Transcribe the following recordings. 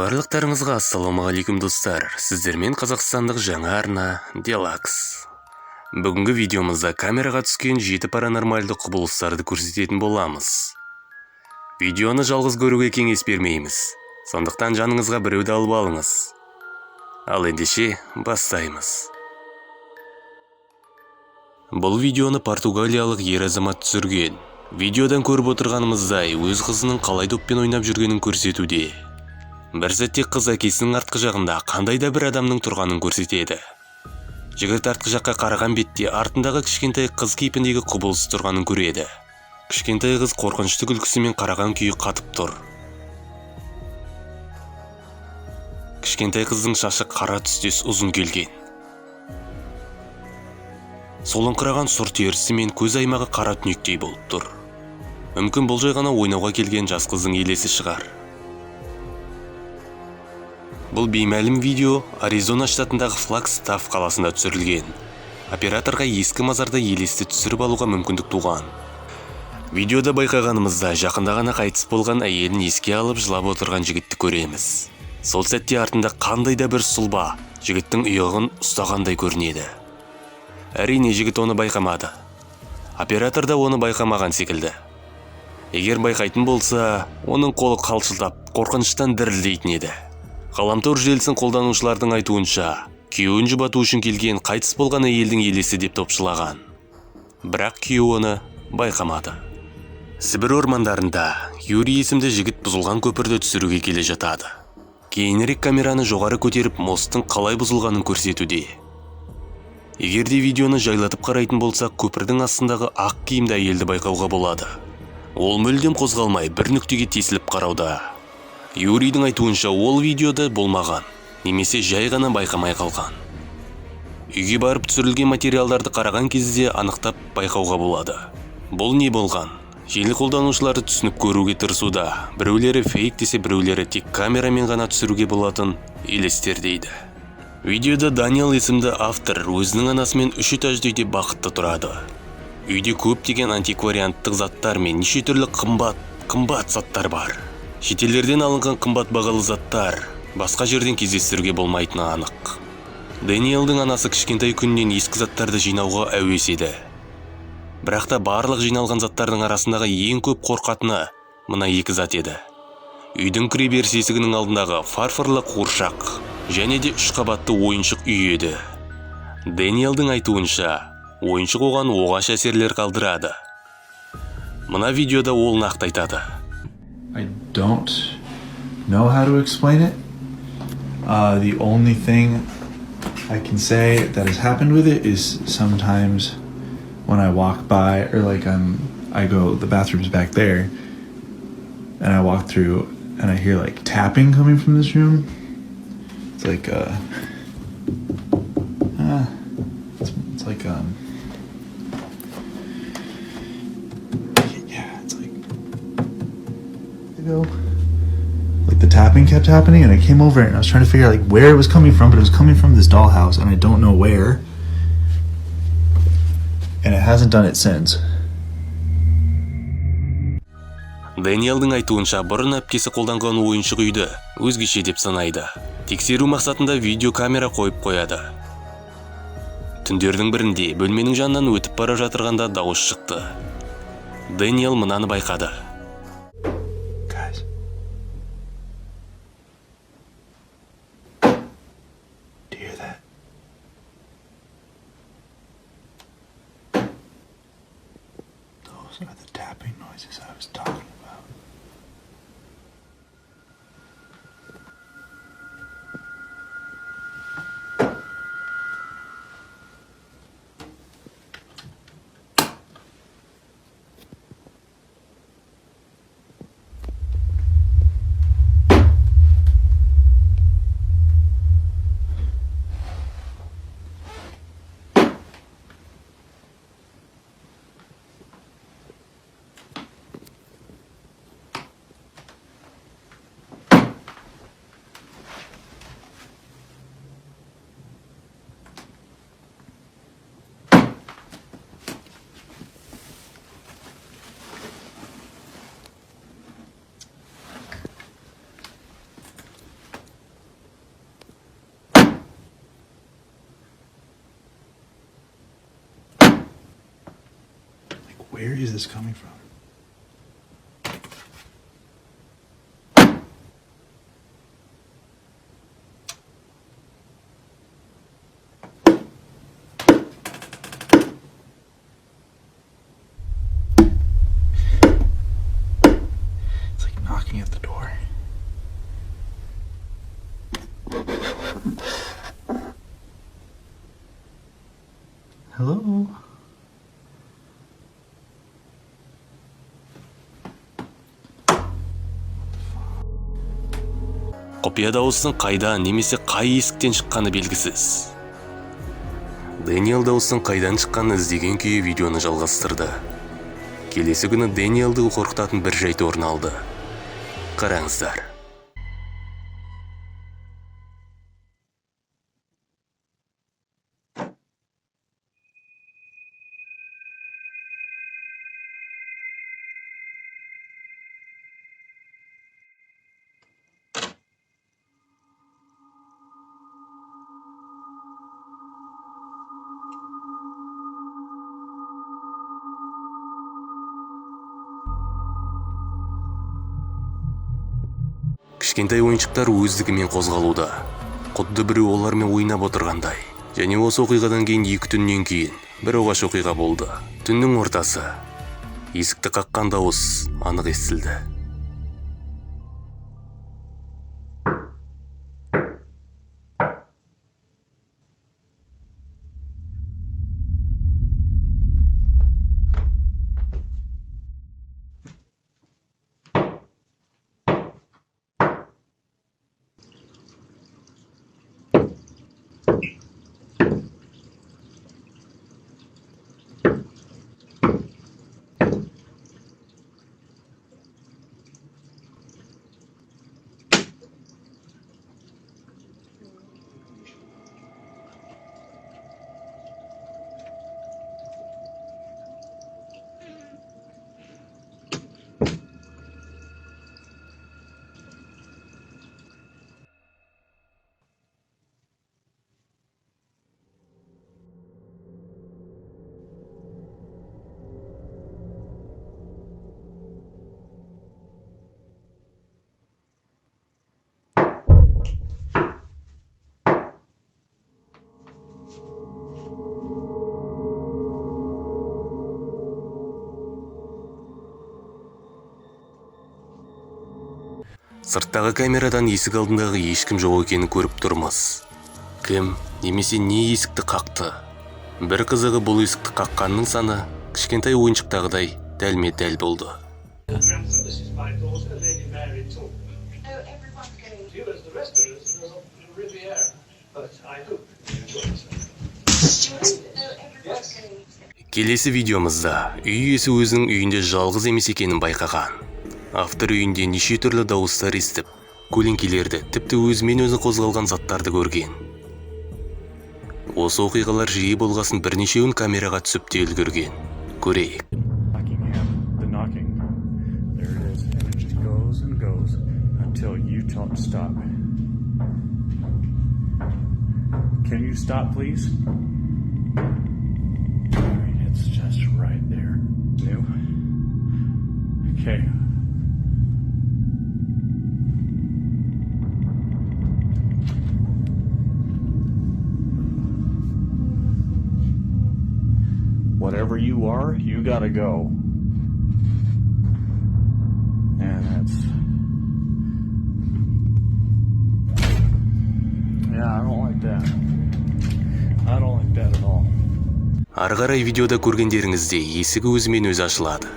Барлықтарыңызға ассалаумағалейкум достар, сіздермен қазақстандық жаңа арна Делакс. Бүгінгі видеомызда камераға түскен 7 паранормальды құбылыстарды көрсететін боламыз. Видеоны жалғыз көруге кеңес бермейміз, сондықтан жаныңызға біреуді алып алыңыз. Ал ендеше бастаймыз. Бұл видеоны португалиялық ер азамат түсірген. Видеодан көріп отырғанымыздай өз қызының қалай доппен ойнап жүргенін көрсетуде. Бір сәтте қыз әкесінің артқы жағында қандай да бір адамның тұрғанын көрсетеді. Жігіт артқы жаққа қараған бетте артындағы кішкентай қыз кейпіндегі құбылыс тұрғанын көреді. Кішкентай қыз қорқынышты күлкісімен қараған күйі қатып тұр. Кішкентай қыздың шашы қара түстес ұзын келген. Солыңқыраған сұр терісі мен көз аймағы қара түнектей болып тұр. Мүмкін бұл жай ғана ойнауға келген жас қыздың елесі шығар. Бұл беймәлім видео Аризона штатындағы Флагстаф қаласында түсірілген. Операторға ескі мазарда елесті түсіріп алуға мүмкіндік туған. Видеода байқағанымызда жақында ғана қайтыс болған әйелін еске алып жылап отырған жігітті көреміз. Сол сәтте артында қандай да бір сұлба жігіттің иығын ұстағандай көрінеді. Әрине жігіт оны байқамады. Оператор да оны байқамаған секілді. Егер байқайтын болса, оның қолы қалшылдап, қорқыныштан дірілдейтін еді. Ғаламтор желісін қолданушылардың айтуынша, күйеуін жұбату үшін келген қайтыс болған әйелдің елесі деп топшылаған. Бірақ күйеуі оны байқамады. Сібір ормандарында Юрий есімді жігіт бұзылған көпірді түсіруге келе жатады. Кейінірек камераны жоғары көтеріп мосттың қалай бұзылғанын көрсетуде. Егерде видеоны жайлатып қарайтын болса, көпірдің астындағы ақ киімді әйелді байқауға болады. Ол мүлдем қозғалмай бір нүктеге тесіліп қарауда. Юрийдің айтуынша ол видеода болмаған, немесе жай ғана байқамай қалған. Үйге барып түсірілген материалдарды қараған кезде анықтап байқауға болады. Бұл не болған? Желі қолданушылары түсініп көруге тырысуда. Біреулері фейк десе, біреулері тек камерамен ғана түсіруге болатын елестер дейді. Видеода Даниэл есімді автор өзінің анасымен 3 этажды үйде бақытты тұрады. Үйде көптеген антикварианттық заттар мен неше түрлі қымбат заттар бар. Шетелдерден алынған қымбат бағалы заттар басқа жерден кездестіруге болмайтыны анық. Даниэлдің анасы кішкентай күннен ескі заттарды жинауға әуес еді. Бірақ та барлық жиналған заттардың арасындағы ең көп қорқатыны мына екі зат еді. Үйдің кіреберіс есігінің алдындағы фарфорлы қуыршақ және де 3 қабатты ойыншық үй еді. Даниэлдің айтуынша, ойыншық оған оғаш әсерлер қалдырады. Мына видеода ол нақты айтады. I don't know how to explain it. The only thing I can say that has happened with it is sometimes when I walk by, or like I go, the bathroom's back there, and I walk through and I hear like tapping coming from this room. It's like it's like like the tapping kept happening, and I came over and I was trying to figure out like where it was coming from, but it was coming from this dollhouse and I don't know where, and it hasn't done it since. Даниэлдің айтуынша бұрын әпкесі қолданған ойыншық үйді өзгеше деп санайды. Тексеру мақсатында видеокамера қойып қояды. Түндердің бірінде бөлменің жанынан өтіп бара жатырғанда дауыс шықты. Даниэл мынаны байқады. Those are the tapping noises I was talking about. Where is this coming from? It's like knocking at the door. Hello? Құпия дауыстың қайдан немесе қай есіктен шыққаны белгісіз. Дэниел дауыстың қайдан шыққанын іздеген күйі видеоны жалғастырды. Келесі күні Дэниелді қорқытатын бір жайт орын алды. Қараңыздар. Кішкентай ойыншықтар өздігімен қозғалуда. Құдды біреу олармен ойнап отырғандай. Және осы оқиғадан кейін 2 түннен кейін бір оғаш оқиға болды. Түннің ортасы. Есікті қаққан дауыс анық естілді. Сырттағы камерадан есік алдындағы ешкім жоқ екенін көріп тұрмыз. Кім немесе не есікті қақты? Бір қызығы бұл есікті қаққанның саны кішкентай ойыншықтағыдай дәлме-дәл болды. Келесі видеомызда үй иесі өзінің үйінде жалғыз емес екенін байқаған. Автор үйінде неше түрлі дауыстар естіп, көлеңкелерді, тіпті өзімен өзі қозғалған заттарды көрген. Осы оқиғалар жиі болғасын бірнешеуін камераға түсіп те үлгерген. Көрейік. Can you stop, please? It's just right there. New? Okay. Whatever you are, you gotta go. And that's... Yeah, I don't like that. I don't like that at all. Ары қарай видеода көргендеріңізде есігі өзімен өзі ашылады.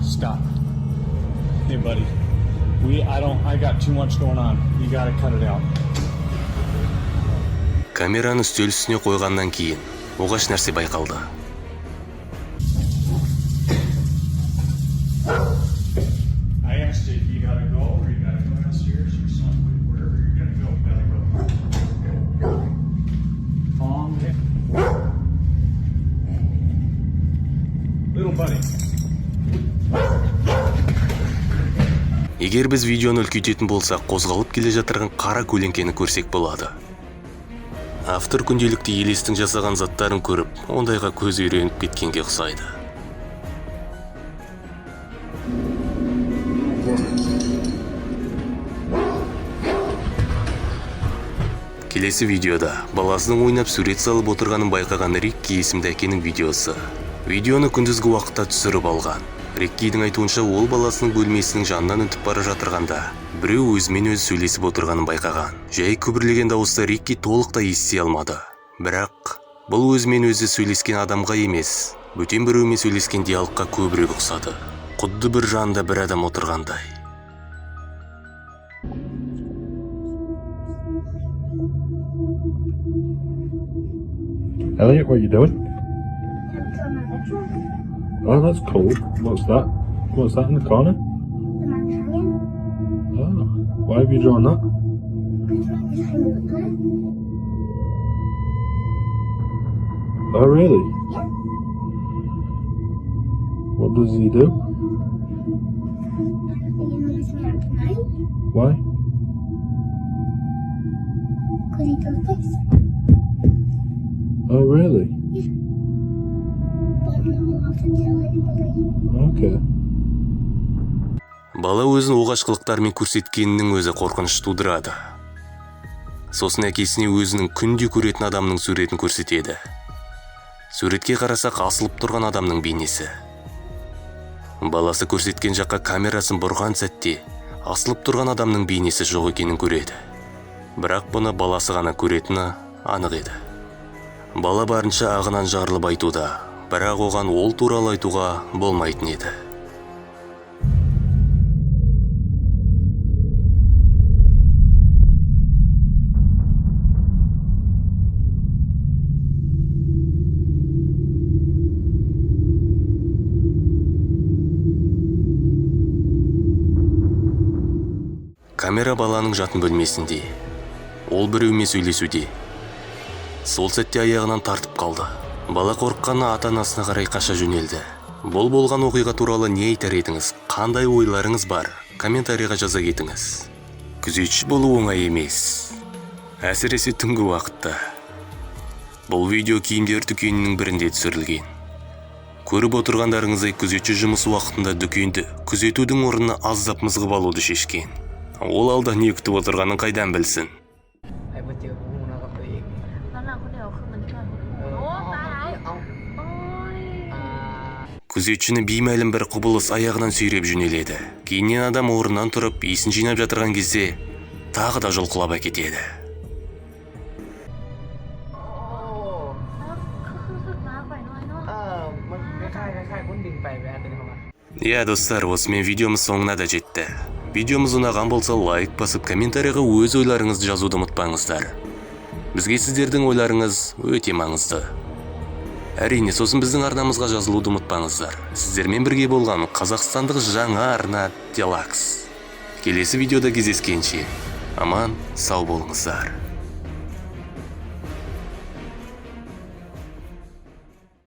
Stop. Hey buddy. I got too much going on. You gotta cut it out. Камераны үстел үстіне қойғаннан кейін оғаш нәрсе байқалды. I asked you if you gotta go or you gotta go downstairs or something. Wherever you're gonna go, you gotta go. Calm down. Little buddy. Егер біз видеоны үлкейтетін болсақ, қозғалып келе жатырған қара көлеңкені көрсек болады. Автор күнделікті Елестің жасаған заттарын көріп, ондайға көзі үйреніп кеткенге ұқсайды. Келесі видеода баласының ойнап сурет салып отырғанын байқаған Рикки есімді әкенің видеосы. Видеоны күндізгі уақытта түсіріп алған. Риккидің айтуынша ол баласының бөлмесінің жанынан өтіп бара жатырғанда біреу өзімен өзі сөйлесіп отырғанын байқаған. Жай күбірлеген дауысты Рикки толықтай ести алмады. Бірақ бұл өзімен өзі сөйлескен адамға емес, бөтен біреумен сөйлескен диалогқа көбірек ұқсады. Құдды бір жанында бір адам отырғандай. Elliot, what are you doing? Oh, that's cool. What's that? What's that in the corner? Oh, why have you drawn that? Oh, really? What does he do? Why? Because he does this. Oh, really? But I'm not allowed to tell anybody. Okay. Бала өзін оғашқылықтармен көрсеткенінің өзі қорқыныш тудырады. Сосын әкесіне өзінің күнде көретін адамның суретін көрсетеді. Суретке қарасақ асылып тұрған адамның бейнесі. Баласы көрсеткен жаққа камерасын бұрған сәтте асылып тұрған адамның бейнесі жоқ екенін көреді. Бірақ бұны баласы ғана көретіні анық еді. Бала барынша ағынан жарылып айтуда, бірақ оған ол туралы айтуға болмайтын еді. Камера баланың жатын бөлмесінде. Ол біреумен сөйлесуде. Сол сәтте аяғынан тартып қалды. Бала қорыққаны ата-анасына қарай қаша жөнелді. Бұл болған оқиға туралы не айтар едіңіз? Қандай ойларыңыз бар? Комментарийға жаза кетіңіз. Күзетші болу оңай емес. Әсіресе түнгі уақытта. Бұл видео киімдер дүкенінің бірінде түсірілген. Көріп отырғандарыңыздай күзетші жұмыс уақытында дүкенді күзетудің орнына аздап мызғып алуды шешкен. Ол алда не күтіп отырғанын қайдан білсін? Күзетшіні беймәлім бір құбылыс аяғынан сүйреп жөнеледі. Кейіннен адам орнынан тұрып, есін жинап жатырған кезде тағы да жұлқылап әкетеді. Иә, достар, осымен видеомыз соңына да жетті. Видеомыз ұнаған болса лайк басып, комментарийға өз ойларыңызды жазуды ұмытпаңыздар. Бізге сіздердің ойларыңыз өте маңызды. Әрине, сосын біздің арнамызға жазылуды ұмытпаңыздар. Сіздермен бірге болған қазақстандық жаңа арна Делакс. Келесі видеода кездескенше аман, сау болыңыздар.